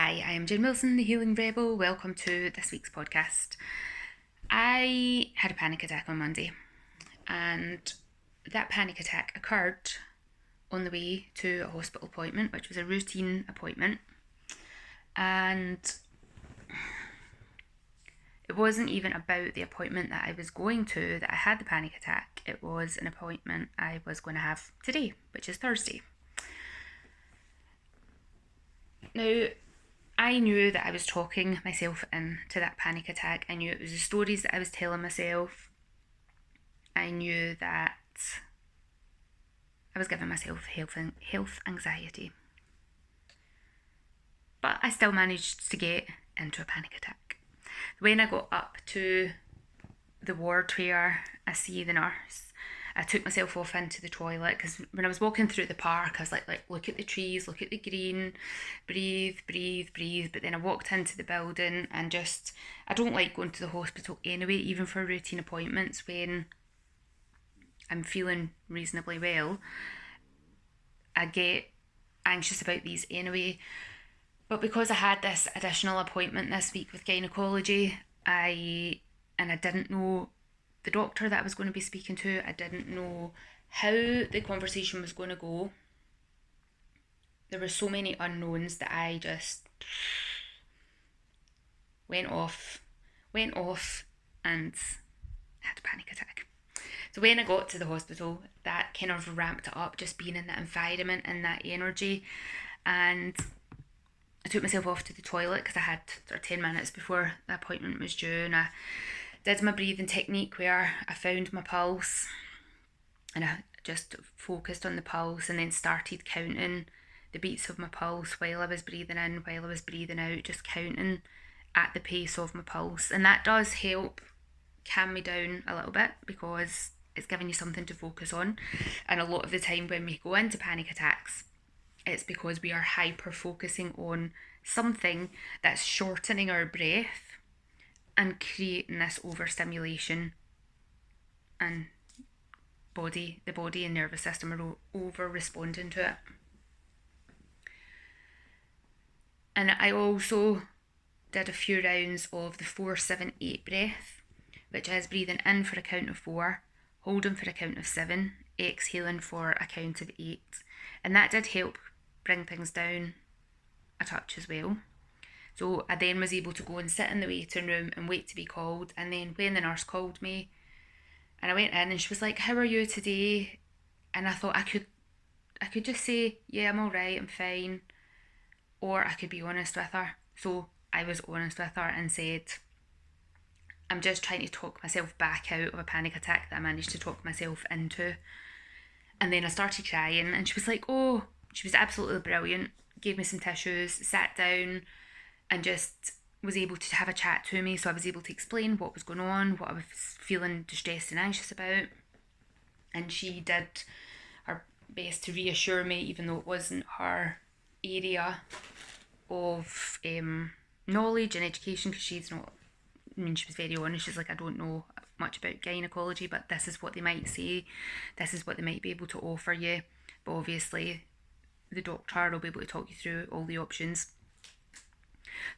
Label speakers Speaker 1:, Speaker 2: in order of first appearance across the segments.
Speaker 1: Hi, I am Jane Wilson, the Healing Rebel. Welcome to this week's podcast. I had a panic attack on Monday, and that panic attack occurred on the way to a hospital appointment, which was a routine appointment. And it wasn't even about the appointment that I was going to that I had the panic attack. It was an appointment I was going to have today, which is Thursday. Now, I knew that I was talking myself into that panic attack. I knew it was the stories that I was telling myself. I knew that I was giving myself health anxiety. But I still managed to get into a panic attack. When I got up to the ward where I see the nurse, I took myself off into the toilet because when I was walking through the park, I was like, look at the trees, look at the green, breathe. But then I walked into the building and I don't like going to the hospital anyway, even for routine appointments when I'm feeling reasonably well. I get anxious about these anyway. But because I had this additional appointment this week with gynecology, I didn't know the doctor that I was going to be speaking to. I didn't know how the conversation was going to go. There were so many unknowns that I just went off and had a panic attack. So when I got to the hospital, that kind of ramped it up, just being in that environment and that energy. And I took myself off to the toilet because I had sort of 10 minutes before the appointment was due, and I did my breathing technique where I found my pulse and I just focused on the pulse and then started counting the beats of my pulse while I was breathing in, while I was breathing out, just counting at the pace of my pulse. And that does help calm me down a little bit because it's giving you something to focus on. And a lot of the time when we go into panic attacks, it's because we are hyper focusing on something that's shortening our breath and creating this overstimulation, and the body and nervous system are over responding to it. And I also did a few rounds of the 4-7-8 breath, which is breathing in for a count of 4, holding for a count of 7, exhaling for a count of 8. And that did help bring things down a touch as well. So I then was able to go and sit in the waiting room and wait to be called. And then when the nurse called me and I went in and she was like, "How are you today?" And I thought I could just say, "Yeah, I'm all right, I'm fine." Or I could be honest with her. So I was honest with her and said, "I'm just trying to talk myself back out of a panic attack that I managed to talk myself into." And then I started crying and she was like, "Oh," she was absolutely brilliant, gave me some tissues, sat down and just was able to have a chat to me. So I was able to explain what was going on, what I was feeling distressed and anxious about. And she did her best to reassure me, even though it wasn't her area of knowledge and education, because she was very honest. She's like, "I don't know much about gynecology, but this is what they might say. This is what they might be able to offer you. But obviously, the doctor will be able to talk you through all the options."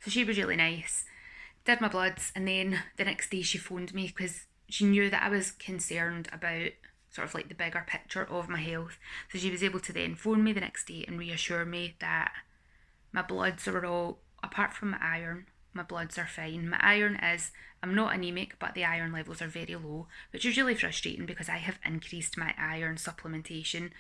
Speaker 1: So she was really nice, did my bloods, and then the next day she phoned me because she knew that I was concerned about sort of like the bigger picture of my health. So she was able to then phone me the next day and reassure me that my bloods are all, apart from my iron, my bloods are fine. My iron is, I'm not anemic, but the iron levels are very low, which is really frustrating because I have increased my iron supplementation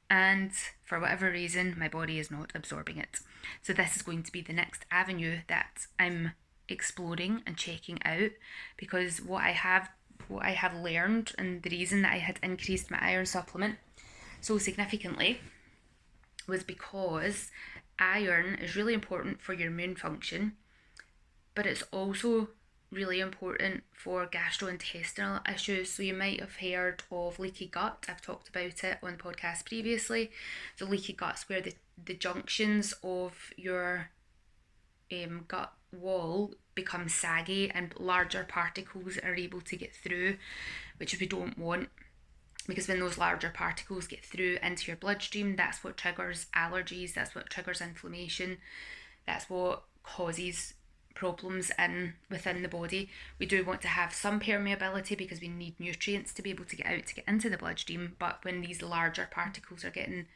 Speaker 1: and for whatever reason my body is not absorbing it. So this is going to be the next avenue that I'm exploring and checking out, because what I have learned, and the reason that I had increased my iron supplement so significantly, was because iron is really important for your immune function, but it's also really important for gastrointestinal issues. So you might have heard of leaky gut. I've talked about it on the podcast previously. So leaky gut's where the junctions of your gut wall become saggy and larger particles are able to get through, which we don't want, because when those larger particles get through into your bloodstream, that's what triggers allergies, that's what triggers inflammation, that's what causes problems within the body. We do want to have some permeability because we need nutrients to be able to get out to get into the bloodstream, but when these larger particles are getting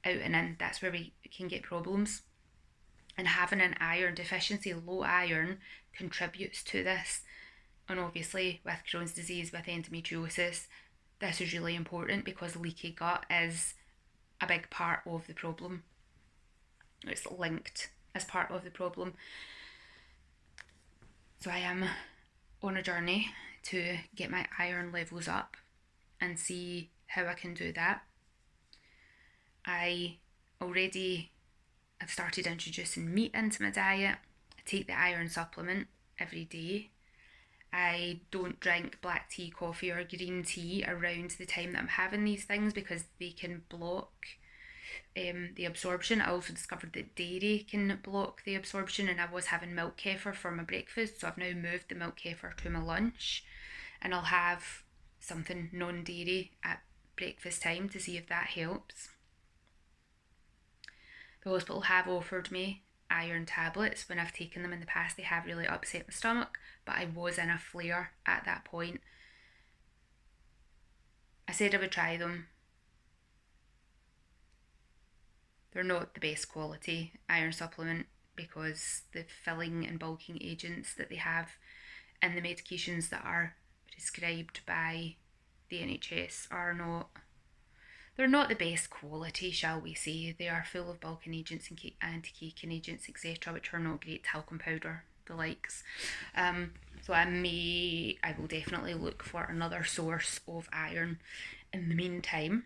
Speaker 1: out and in, that's where we can get problems. And having an iron deficiency, low iron, contributes to this. And obviously with Crohn's disease, with endometriosis, this is really important because leaky gut is a big part of the problem. It's linked as part of the problem. So I am on a journey to get my iron levels up and see how I can do that. I already have started introducing meat into my diet. I take the iron supplement every day. I don't drink black tea, coffee or green tea around the time that I'm having these things because they can block the absorption. I also discovered that dairy can block the absorption, and I was having milk kefir for my breakfast, so I've now moved the milk kefir to my lunch, and I'll have something non-dairy at breakfast time to see if that helps. The hospital have offered me iron tablets. When I've taken them in the past, they have really upset my stomach, but I was in a flare at that point. I said I would try them. They're not the best quality iron supplement because the filling and bulking agents that they have in the medications that are prescribed by the NHS they're not the best quality, shall we say. They are full of bulking agents and anti-caking agents, etc., which are not great, talcum powder, the likes. So I will definitely look for another source of iron in the meantime.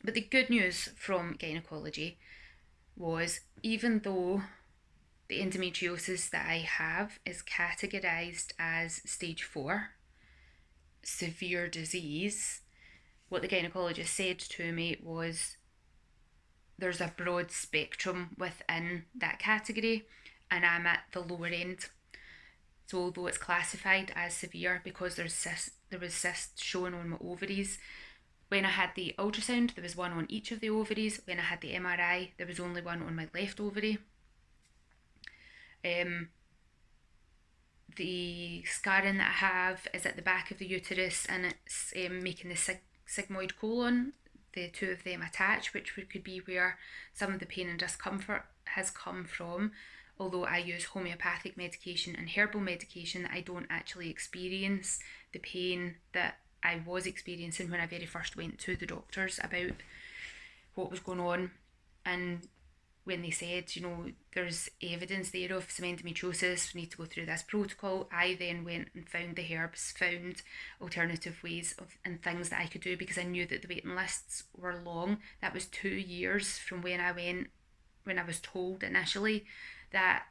Speaker 1: But the good news from gynecology was, even though the endometriosis that I have is categorised as stage 4, severe disease, what the gynaecologist said to me was there's a broad spectrum within that category, and I'm at the lower end. So although it's classified as severe because there was cysts shown on my ovaries, when I had the ultrasound, there was one on each of the ovaries. When I had the MRI, there was only one on my left ovary. The scarring that I have is at the back of the uterus, and it's making the sigmoid colon, the two of them attach, which could be where some of the pain and discomfort has come from. Although I use homeopathic medication and herbal medication, I don't actually experience the pain that I was experiencing when I very first went to the doctors about what was going on. And when they said, there's evidence there of some endometriosis, we need to go through this protocol, I then went and found the herbs, found alternative ways and things that I could do, because I knew that the waiting lists were long. That was 2 years from when I was told initially that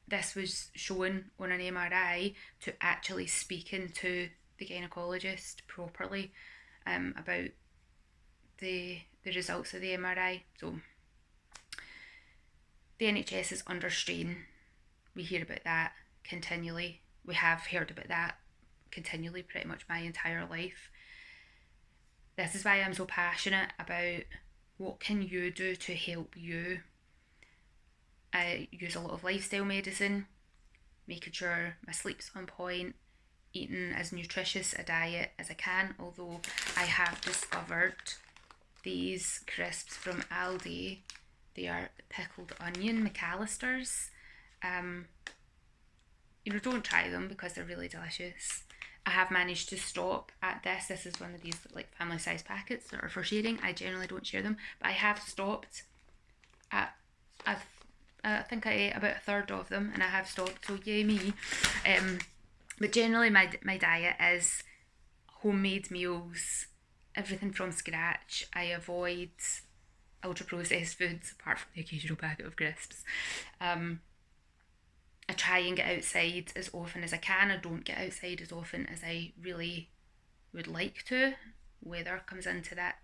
Speaker 1: this was shown on an MRI to actually speaking to the gynecologist properly about the results of the MRI. So the NHS is under strain. We hear about that continually. We have heard about that continually pretty much my entire life. This is why I'm so passionate about what can you do to help you. I use a lot of lifestyle medicine, making sure my sleep's on point, eating as nutritious a diet as I can, although I have discovered these crisps from Aldi. They are pickled onion McAllister's. Don't try them because they're really delicious. I have managed to stop at this. This is one of these like family size packets that are for sharing. I generally don't share them, but I have stopped at, I think I ate about a third of them, and I have stopped, so yay me. But generally my diet is homemade meals, everything from scratch. I avoid ultra-processed foods, apart from the occasional packet of crisps. I try and get outside as often as I can. I don't get outside as often as I really would like to. Weather comes into that,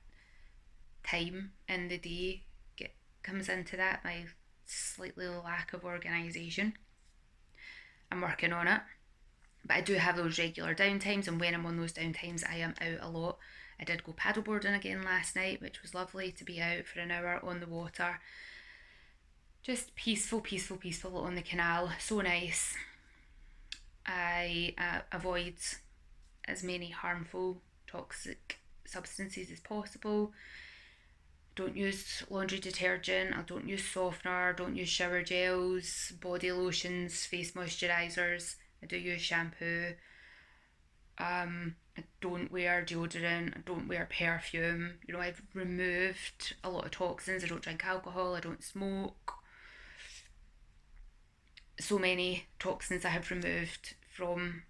Speaker 1: time in the day comes into that, my slightly lack of organisation. I'm working on it. But I do have those regular downtimes, and when I'm on those downtimes, I am out a lot. I did go paddleboarding again last night, which was lovely to be out for an hour on the water. Just peaceful, peaceful, peaceful on the canal. So nice. I avoid as many harmful, toxic substances as possible. Don't use laundry detergent, I don't use softener, don't use shower gels, body lotions, face moisturisers. I do use shampoo. I don't wear deodorant, I don't wear perfume. You know, I've removed a lot of toxins. I don't drink alcohol, I don't smoke. So many toxins I have removed from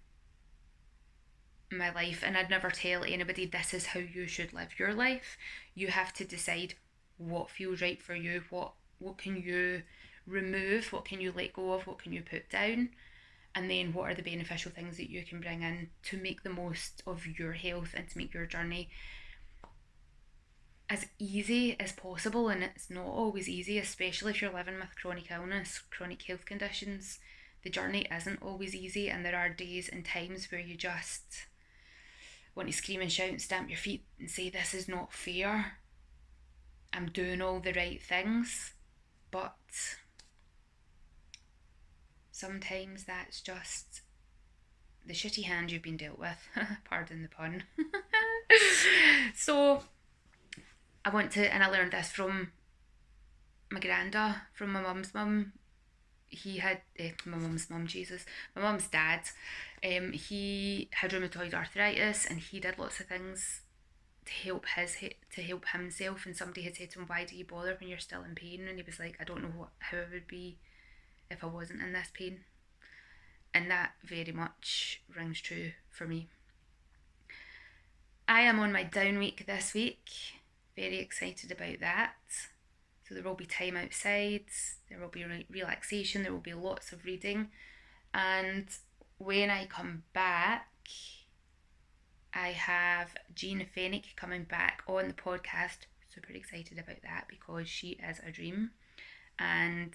Speaker 1: my life, and I'd never tell anybody this is how you should live your life. You have to decide what feels right for you, what can you remove, what can you let go of, what can you put down, and then what are the beneficial things that you can bring in to make the most of your health and to make your journey as easy as possible. And it's not always easy, especially if you're living with chronic illness, chronic health conditions. The journey isn't always easy, and there are days and times where you just want to scream and shout and stamp your feet and say, this is not fair. I'm doing all the right things, but sometimes that's just the shitty hand you've been dealt with. Pardon the pun. So I want to, and I learned this from my granda, from my mum's mum. He had my mum's mum, Jesus, my mum's dad. He had rheumatoid arthritis, and he did lots of things to help himself. And somebody had said to him, "Why do you bother when you're still in pain?" And he was like, "I don't know how I would be if I wasn't in this pain." And that very much rings true for me. I am on my down week this week. Very excited about that. So there will be time outside, there will be relaxation, there will be lots of reading. And when I come back, I have Jean Fennick coming back on the podcast. Super excited about that because she is a dream. And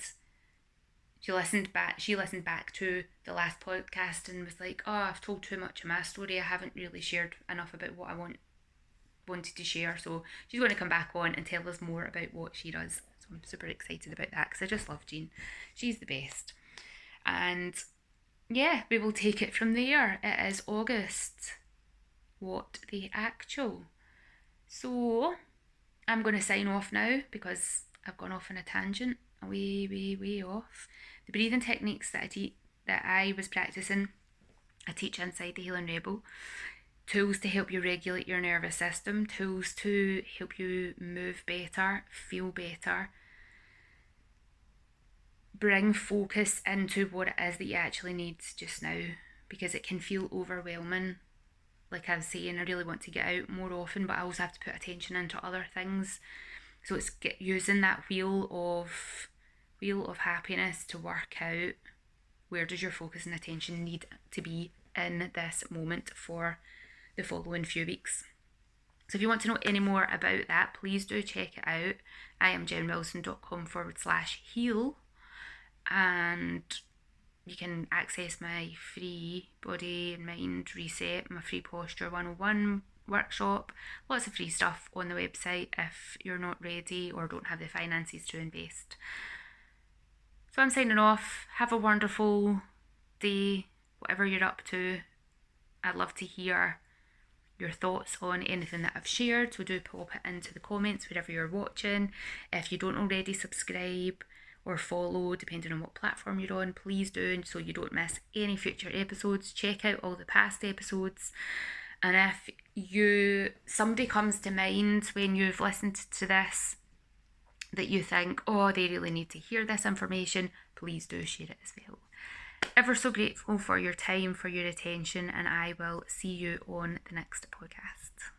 Speaker 1: she listened back to the last podcast and was like, "Oh, I've told too much of my story. I haven't really shared enough about what I wanted to share." So she's going to come back on and tell us more about what she does. So I'm super excited about that because I just love Jean. She's the best. And yeah, we will take it from there. It is August. What the actual? So I'm going to sign off now because I've gone off on a tangent, way off. The breathing techniques that I was practicing, I teach inside the Healing Rebel. Tools to help you regulate your nervous system, tools to help you move better, feel better, bring focus into what it is that you actually need just now, because it can feel overwhelming. Like I was saying, I really want to get out more often, but I also have to put attention into other things. So it's using that wheel of happiness to work out where does your focus and attention need to be in this moment for the following few weeks. So if you want to know any more about that, please do check it out. I am jenwilson.com/heal, and you can access my free body and mind reset, my free posture 101 workshop, lots of free stuff on the website if you're not ready or don't have the finances to invest. So I'm signing off. Have a wonderful day, whatever you're up to. I'd love to hear your thoughts on anything that I've shared, so do pop it into the comments wherever you're watching. If you don't already subscribe or follow, depending on what platform you're on, please do, so you don't miss any future episodes. Check out all the past episodes. And if somebody comes to mind when you've listened to this that you think, oh, they really need to hear this information, please do share it as well. Ever so grateful for your time, for your attention, and I will see you on the next podcast.